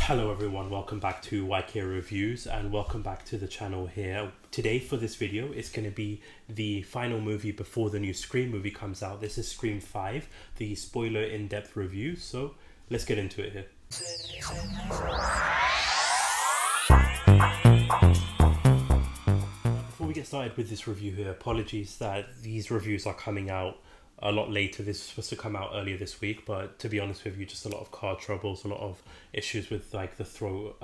Hello everyone, welcome back to YK Reviews and welcome back to the channel here. Today for this video, it's going to be the final movie before the new Scream movie comes out. This is Scream 5, the spoiler in-depth review, so let's get into it here. Before we get started with this review here, apologies that these reviews are coming out a lot later. This was supposed to come out earlier this week, but to be honest with you, just a lot of car troubles, a lot of issues with like the throat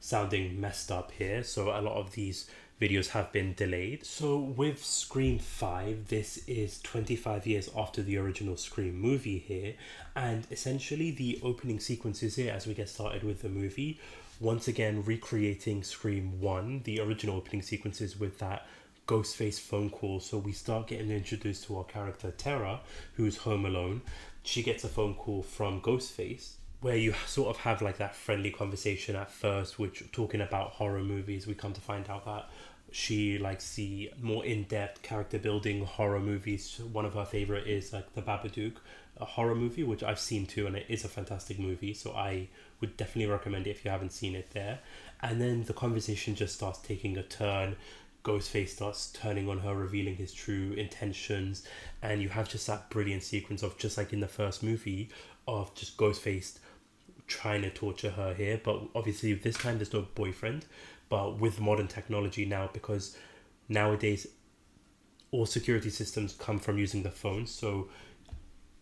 sounding messed up here, so a lot of these videos have been delayed. So with Scream 5, this is 25 years after the original Scream movie here, and essentially the opening sequences here as we get started with the movie, once again recreating Scream 1, the original opening sequences with that Ghostface phone call. So we start getting introduced to our character Tara, who's home alone. She gets a phone call from Ghostface where you sort of have like that friendly conversation at first, which talking about horror movies. We come to find out that she likes the more in-depth character building horror movies. One of her favorite is like the Babadook, a horror movie, which I've seen too, and it is a fantastic movie, so I would definitely recommend it if you haven't seen it there. And then the conversation just starts taking a turn. Ghostface starts turning on her, revealing his true intentions, and you have just that brilliant sequence of, just like in the first movie, of just Ghostface trying to torture her here. But obviously this time there's no boyfriend, but with modern technology now, because nowadays all security systems come from using the phone, so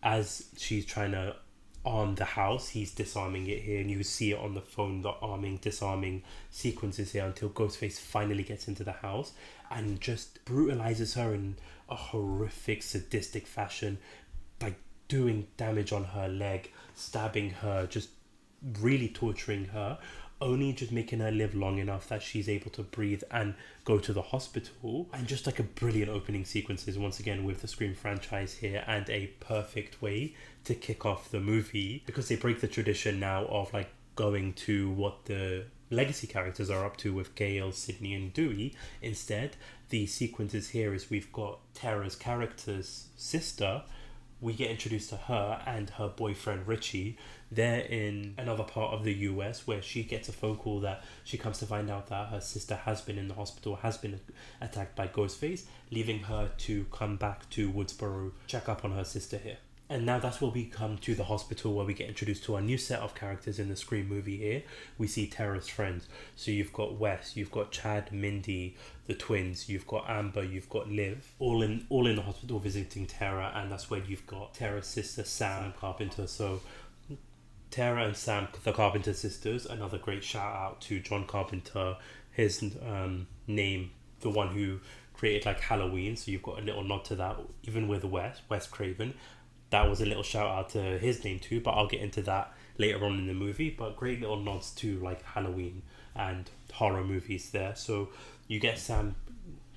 as she's trying to arm the house, he's disarming it here, and you see it on the phone, the arming, disarming sequences here, until Ghostface finally gets into the house and just brutalizes her in a horrific, sadistic fashion by doing damage on her leg, stabbing her, just really torturing her, only just making her live long enough that she's able to breathe and go to the hospital. And just like a brilliant opening sequences once again with the Scream franchise here, and a perfect way to kick off the movie, because they break the tradition now of like going to what the legacy characters are up to with Gail, Sydney and Dewey. Instead, the sequences here is we've got Tara's character's sister. We get introduced to her and her boyfriend Richie. They're in another part of the US where she gets a phone call that she comes to find out that her sister has been in the hospital, has been attacked by Ghostface, leaving her to come back to Woodsboro, check up on her sister here. And now that's where we come to the hospital, where we get introduced to a new set of characters in the Scream movie here. We see Tara's friends. So you've got Wes, you've got Chad, Mindy, the twins, you've got Amber, you've got Liv, all in the hospital visiting Tara, and that's where you've got Tara's sister Sam Carpenter. So Tara and Sam, the Carpenter sisters, another great shout out to John Carpenter, his name, the one who created like Halloween, so you've got a little nod to that. Even with Wes Craven, that was a little shout out to his name too, but I'll get into that later on in the movie. But great little nods to like Halloween and horror movies there. So you get Sam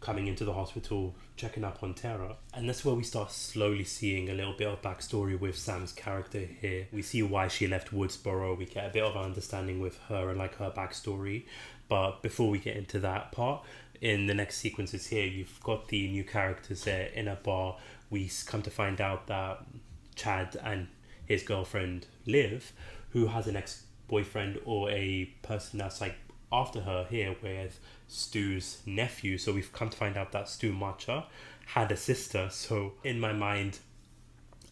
coming into the hospital, checking up on Tara, and that's where we start slowly seeing a little bit of backstory with Sam's character here. We see why she left Woodsboro, we get a bit of an understanding with her and like her backstory. But before we get into that part, in the next sequences here, you've got the new characters there in a bar. We come to find out that Chad and his girlfriend Liv, who has an ex-boyfriend or a person that's like after her here, with Stu's nephew. So we've come to find out that Stu Marcha had a sister. So in my mind,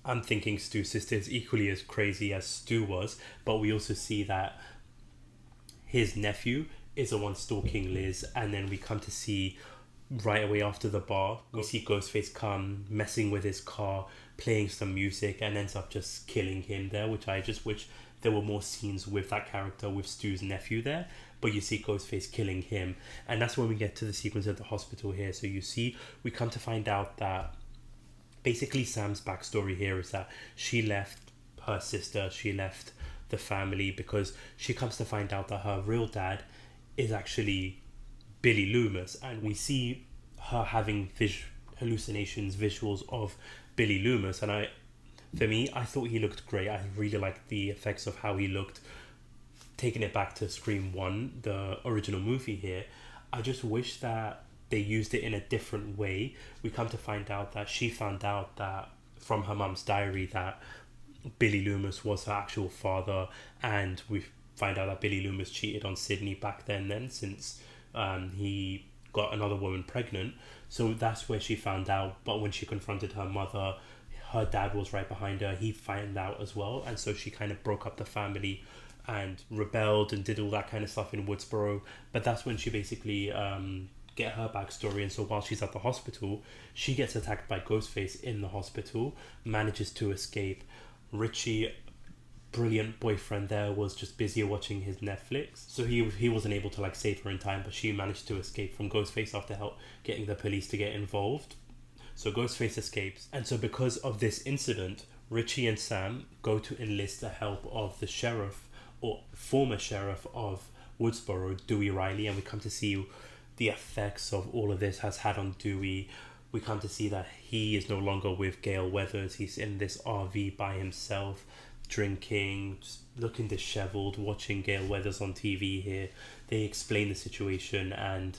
I'm thinking Stu's sister is equally as crazy as Stu was, but we also see that his nephew is the one stalking Liz. And then we come to see right away after the bar, we see Ghostface come, messing with his car, playing some music, and ends up just killing him there, which I just wish there were more scenes with that character, with Stu's nephew there. But you see Ghostface killing him, and that's when we get to the sequence at the hospital here. So you see, we come to find out that basically Sam's backstory here is that she left her sister, she left the family, because she comes to find out that her real dad is actually Billy Loomis, and we see her having hallucinations, visuals of Billy Loomis. And for me, I thought he looked great. I really liked the effects of how he looked, taking it back to Scream 1, the original movie here. I just wish that they used it in a different way. We come to find out that she found out that from her mum's diary that Billy Loomis was her actual father, and we find out that Billy Loomis cheated on Sydney back then since he got another woman pregnant. So that's where she found out. But when she confronted her mother, her dad was right behind her. He found out as well. And so she kind of broke up the family and rebelled and did all that kind of stuff in Woodsboro. But that's when she basically get her backstory. And so while she's at the hospital, she gets attacked by Ghostface in the hospital, manages to escape. Richie, brilliant boyfriend there, was just busy watching his Netflix, so he wasn't able to like save her in time, but she managed to escape from Ghostface after help getting the police to get involved. So Ghostface escapes, and so because of this incident, Richie and Sam go to enlist the help of the sheriff, or former sheriff of Woodsboro, Dewey Riley, and we come to see the effects of all of this has had on Dewey. We come to see that he is no longer with Gale Weathers. He's in this RV by himself, drinking, just looking disheveled, watching Gale Weathers on TV here. They explain the situation, and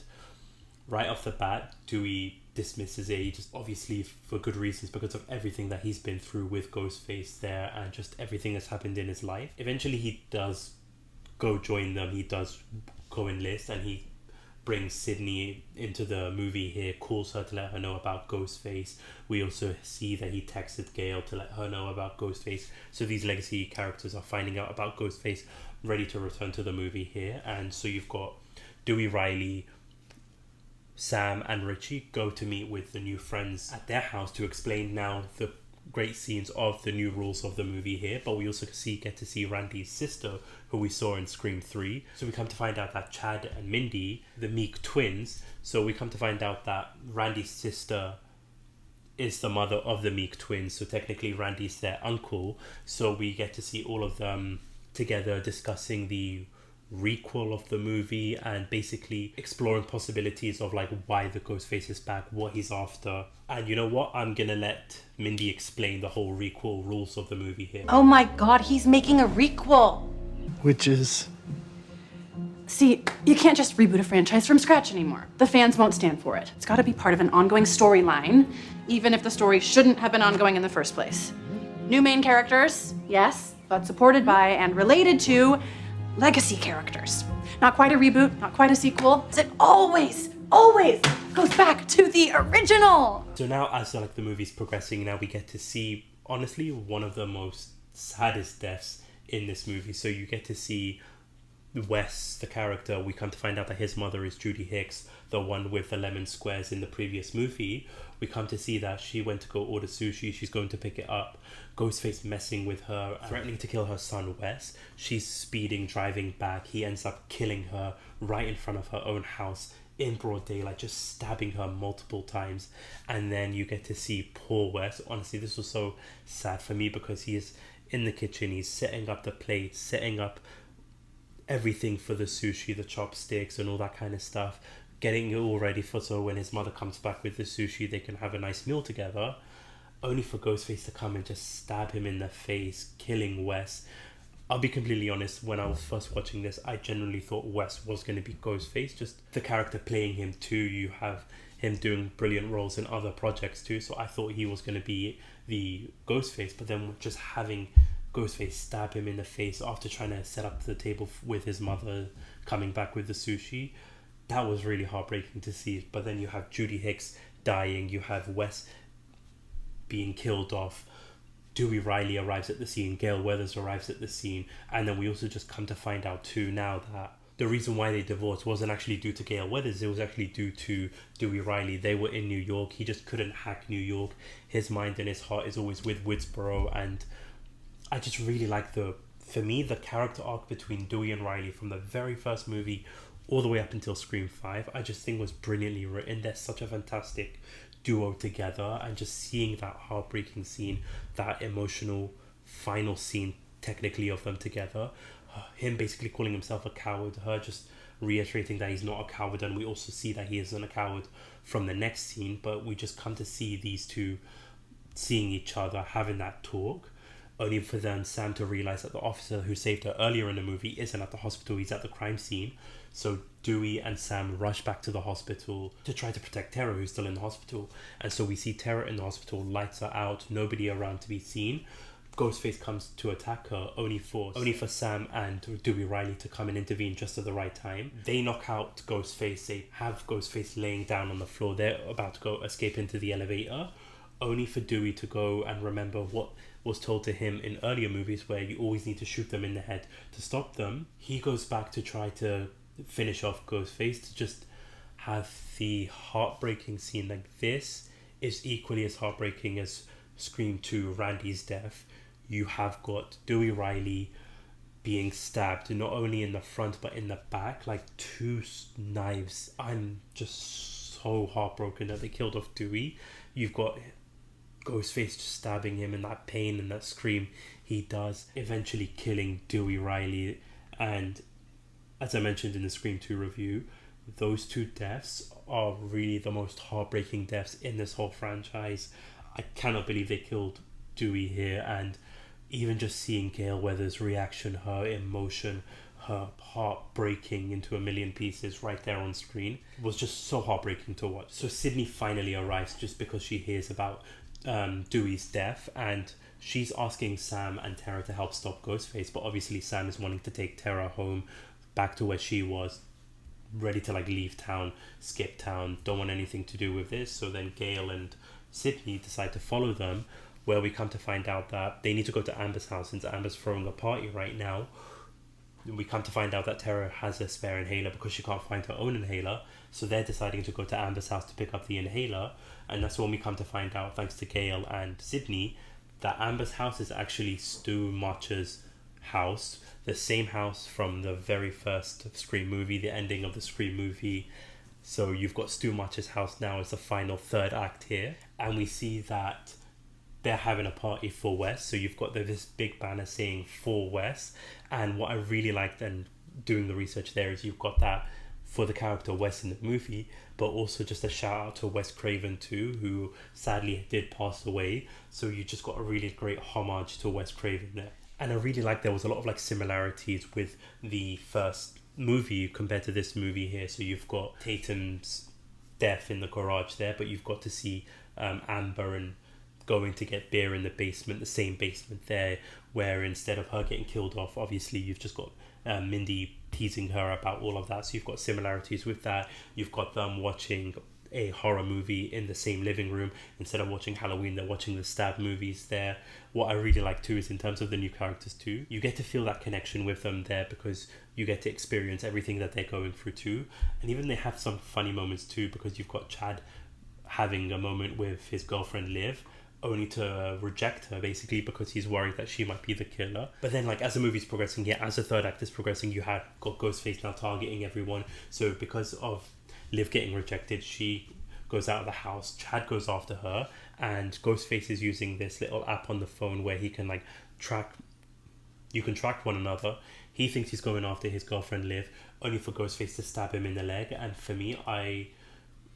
right off the bat, Dewey dismisses it. He just, obviously for good reasons, because of everything that he's been through with Ghostface there and just everything that's happened in his life. Eventually he does go join them. He does go enlist, and he brings Sydney into the movie here, calls her to let her know about Ghostface. We also see that he texted Gale to let her know about Ghostface. So these legacy characters are finding out about Ghostface, ready to return to the movie here. And so you've got Dewey Riley, Sam and Richie go to meet with the new friends at their house to explain now the great scenes of the new rules of the movie here. But we also get to see Randy's sister, who we saw in Scream 3. So we come to find out that Chad and Mindy, the Meek twins, so we come to find out that Randy's sister is the mother of the Meek twins, so technically Randy's their uncle. So we get to see all of them together discussing the requel of the movie and basically exploring possibilities of like why the Ghostface is back, what he's after. And you know what, I'm gonna let Mindy explain the whole requel rules of the movie here. Oh my god, he's making a requel. Which is? See, you can't just reboot a franchise from scratch anymore. The fans won't stand for it. It's gotta be part of an ongoing storyline, even if the story shouldn't have been ongoing in the first place. New main characters, yes, but supported by and related to legacy characters. Not quite a reboot, not quite a sequel. It always goes back to the original. So now as like the movie's progressing, now we get to see, honestly, one of the most saddest deaths in this movie. So you get to see Wes, the character. We come to find out that his mother is Judy Hicks, the one with the lemon squares in the previous movie. We come to see that she went to go order sushi. She's going to pick it up. Ghostface messing with her, threatening to kill her son Wes. She's speeding, driving back. He ends up killing her right in front of her own house in broad daylight, just stabbing her multiple times. And then you get to see poor Wes. Honestly, this was so sad for me because he is in the kitchen. He's setting up the plates, setting up everything for the sushi, the chopsticks and all that kind of stuff, getting it all ready for so when his mother comes back with the sushi, they can have a nice meal together, only for Ghostface to come and just stab him in the face, killing Wes. I'll be completely honest, when I was first watching this, I genuinely thought Wes was going to be Ghostface, just the character playing him too. You have him doing brilliant roles in other projects too, so I thought he was going to be the Ghostface, but then just having Ghostface stab him in the face after trying to set up the table with his mother coming back with the sushi, that was really heartbreaking to see. But then you have Judy Hicks dying, you have Wes being killed off, Dewey Riley arrives at the scene, Gale Weathers arrives at the scene, and then we also just come to find out too now that the reason why they divorced wasn't actually due to Gale Weathers, it was actually due to Dewey Riley. They were in New York, he just couldn't hack New York, his mind and his heart is always with Woodsboro. And I just really like for me, the character arc between Dewey and Riley from the very first movie all the way up until Scream 5, I just think was brilliantly written. They're such a fantastic duo together, and just seeing that heartbreaking scene, that emotional final scene technically of them together, him basically calling himself a coward, her just reiterating that he's not a coward, and we also see that he isn't a coward from the next scene, but we just come to see these two seeing each other, having that talk, only for then Sam to realize that the officer who saved her earlier in the movie isn't at the hospital, he's at the crime scene. So Dewey and Sam rush back to the hospital to try to protect Tara, who's still in the hospital. And so we see Tara in the hospital, lights are out, nobody around to be seen. Ghostface comes to attack her, only for Sam and Dewey Riley to come and intervene just at the right time. They knock out Ghostface. They have Ghostface laying down on the floor. They're about to go escape into the elevator, only for Dewey to go and remember what was told to him in earlier movies, where you always need to shoot them in the head to stop them. He goes back to try to finish off Ghostface, to just have the heartbreaking scene. Like, this is equally as heartbreaking as Scream 2, Randy's death. You have got Dewey Riley being stabbed, not only in the front but in the back, like 2 knives. I'm just so heartbroken that they killed off Dewey. You've got Ghostface just stabbing him, and that pain and that scream he does, eventually killing Dewey Riley. And as I mentioned in the Scream 2 review, those 2 deaths are really the most heartbreaking deaths in this whole franchise. I cannot believe they killed Dewey here, and even just seeing Gale Weathers' reaction, her emotion, her heart breaking into a million pieces right there on screen, was just so heartbreaking to watch. So Sydney finally arrives just because she hears about Dewey's death, and she's asking Sam and Tara to help stop Ghostface, but obviously Sam is wanting to take Tara home, back to where she was, ready to like leave town, skip town, don't want anything to do with this. So then Gale and Sydney decide to follow them, where we come to find out that they need to go to Amber's house, since Amber's throwing a party right now. We come to find out that Tara has a spare inhaler because she can't find her own inhaler, so they're deciding to go to Amber's house to pick up the inhaler. And that's when we come to find out, thanks to Gale and Sydney, that Amber's house is actually Stu March's house, the same house from the very first Scream movie, the ending of the Scream movie. So you've got Stu March's house now as the final third act here, and we see that they're having a party for Wes. So you've got this big banner saying for Wes, and what I really liked and doing the research there is you've got that for the character Wes in the movie, but also just a shout out to Wes Craven too, who sadly did pass away. So you just got a really great homage to Wes Craven there. And I really like there was a lot of like similarities with the first movie compared to this movie here. So you've got Tatum's death in the garage there, but you've got to see Amber and going to get beer in the basement, the same basement there, where instead of her getting killed off, obviously you've just got Mindy teasing her about all of that. So you've got similarities with that. You've got them watching a horror movie in the same living room. Instead of watching Halloween, they're watching the stab movies there. What I really like too is in terms of the new characters too, you get to feel that connection with them there, because you get to experience everything that they're going through too. And even they have some funny moments too, because you've got Chad having a moment with his girlfriend Liv, only to reject her basically because he's worried that she might be the killer. But then like as the movie's progressing, as the third act is progressing, you have got Ghostface now targeting everyone. So because of Liv getting rejected, she goes out of the house, Chad goes after her, and Ghostface is using this little app on the phone where he can like track one another. He thinks he's going after his girlfriend Liv, only for Ghostface to stab him in the leg. And for me,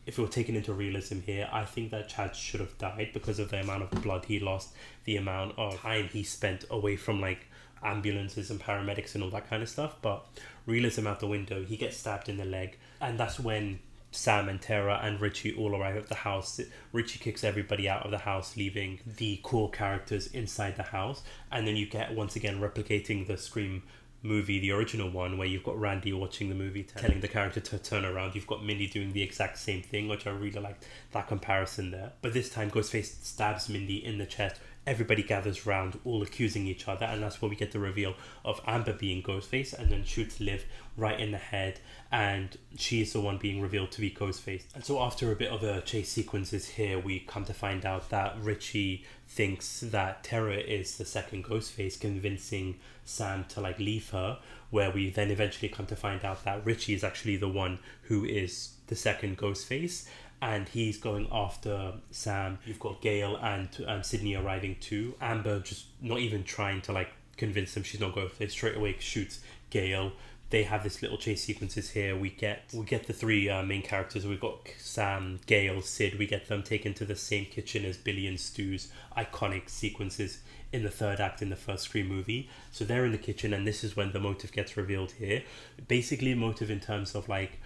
if it were taken into realism here, I think that Chad should have died because of the amount of blood he lost, the amount of time he spent away from like ambulances and paramedics and all that kind of stuff. But realism out the window, he gets stabbed in the leg, and that's when Sam and Tara and Richie all arrive at the house. Richie kicks everybody out of the house, leaving the core characters inside the house. And then you get, once again, replicating the Scream movie, the original one, where you've got Randy watching the movie, telling the character to turn around. You've got Mindy doing the exact same thing, which I really liked that comparison there. But this time Ghostface stabs Mindy in the chest. Everybody gathers round, all accusing each other, and that's where we get the reveal of Amber being Ghostface, and then shoots Liv right in the head, and she's the one being revealed to be Ghostface. And so after a bit of a chase sequences here, we come to find out that Richie thinks that Tara is the second Ghostface, convincing Sam to like leave her, where we then eventually come to find out that Richie is actually the one who is the second Ghostface, and he's going after Sam. You've got Gale and Sydney arriving too. Amber just not even trying to like convince him she's not Ghostface, straight away shoots Gale. They have this little chase sequences here. We get the three main characters. We've got Sam, Gale, Sid. We get them taken to the same kitchen as Billy and Stu's iconic sequences in the third act in the first Scream movie. So they're in the kitchen, and this is when the motive gets revealed here. Basically, motive in terms of like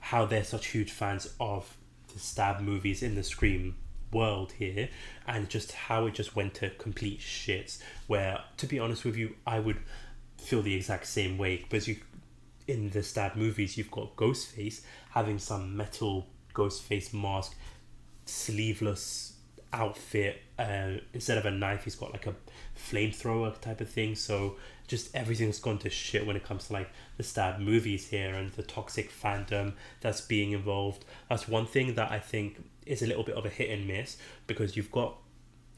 how they're such huge fans of the stab movies in the Scream world here, and just how it just went to complete shits, where, to be honest with you, I would feel the exact same way, because in the Stab movies, you've got Ghostface having some metal Ghostface mask, sleeveless outfit, instead of a knife he's got like a flamethrower type of thing. So just everything's gone to shit when it comes to like the Stab movies here, and the toxic fandom that's being involved. That's one thing that I think is a little bit of a hit and miss, because you've got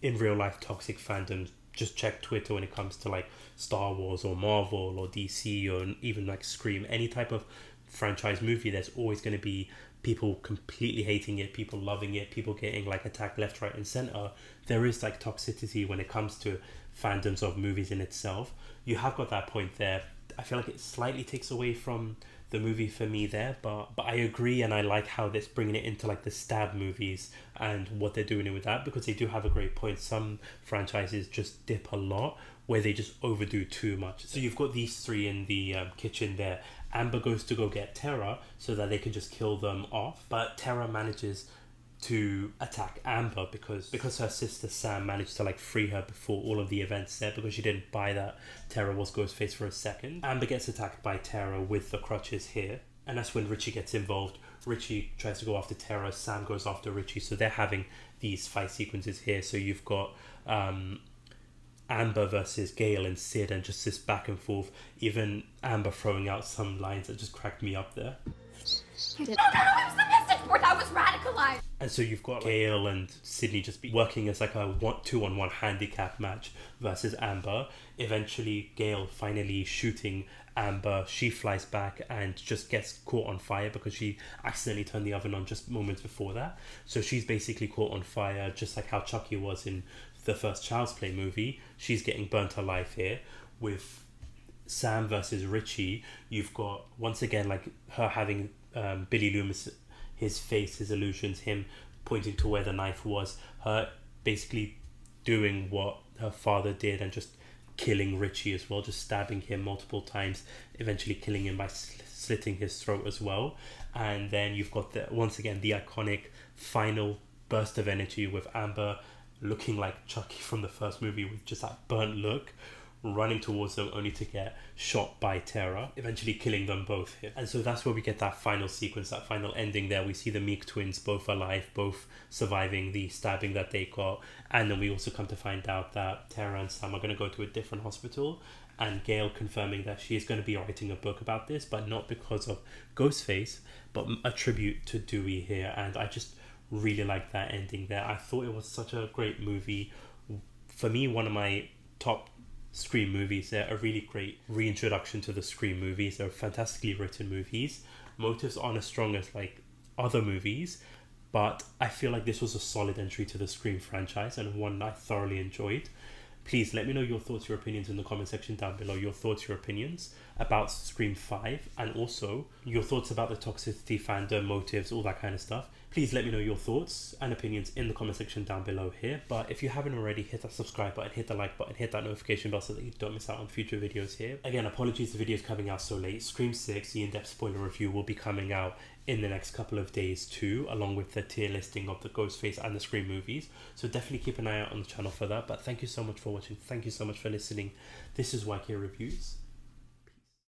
in real life toxic fandoms. Just check Twitter when it comes to like Star Wars or Marvel or DC or even like Scream, any type of franchise movie. There's always going to be people completely hating it, people loving it, people getting like attacked left, right and center. There is like toxicity when it comes to fandoms of movies in itself. You have got that point there. I feel like it slightly takes away from the movie for me there, but I agree, and I like how they're bringing it into like the Stab movies and what they're doing with that, because they do have a great point. Some franchises just dip a lot where they just overdo too much. So you've got these three in the kitchen there. Amber goes to go get Tara so that they can just kill them off, but Tara manages to attack Amber because her sister Sam managed to like free her before all of the events there, because she didn't buy that Tara was Ghostface for a second. Amber gets attacked by Tara with the crutches here, and that's when Richie gets involved. Richie tries to go after Tara, Sam goes after Richie, so they're having these fight sequences here. So you've got Amber versus Gail and Sid, and just this back and forth, even Amber throwing out some lines that just cracked me up there. You did. No, it was the message board. I was radicalized. And so you've got Gail and Sydney just be working as like a 2-on-1 handicap match versus Amber. Eventually, Gail finally shooting Amber. She flies back and just gets caught on fire because she accidentally turned the oven on just moments before that. So she's basically caught on fire, just like how Chucky was in the first Child's Play movie. She's getting burnt alive here. With Sam versus Richie, you've got once again like her having Billy Loomis, his face, his illusions, him pointing to where the knife was, her basically doing what her father did and just killing Richie as well, just stabbing him multiple times, eventually killing him by slitting his throat as well. And then you've got once again the iconic final burst of energy with Amber looking like Chucky from the first movie, with just that burnt look, running towards them only to get shot by Tara, eventually killing them both here. And so that's where we get that final sequence, that final ending there. We see the Meek twins both alive, both surviving the stabbing that they got, and then we also come to find out that Tara and Sam are going to go to a different hospital, and Gail confirming that she is going to be writing a book about this, but not because of Ghostface, but a tribute to Dewey here. And I just really like that ending there. I thought it was such a great movie. For me, one of my top Scream movies. They're a really great reintroduction to the Scream movies. They're fantastically written movies. Motives aren't as strong as like other movies, but I feel like this was a solid entry to the Scream franchise and one I thoroughly enjoyed. Please let me know your thoughts, your opinions in the comment section down below. Your thoughts, your opinions about Scream 5, and also your thoughts about the toxicity, fandom, motives, all that kind of stuff. Please let me know your thoughts and opinions in the comment section down below here. But if you haven't already, hit that subscribe button, hit the like button, hit that notification bell so that you don't miss out on future videos here. Again, apologies the video's coming out so late. Scream 6, the in-depth spoiler review, will be coming out in the next couple of days too, along with the tier listing of the Ghostface and the Scream movies. So definitely keep an eye out on the channel for that. But thank you so much for watching. Thank you so much for listening. This is YK Reviews.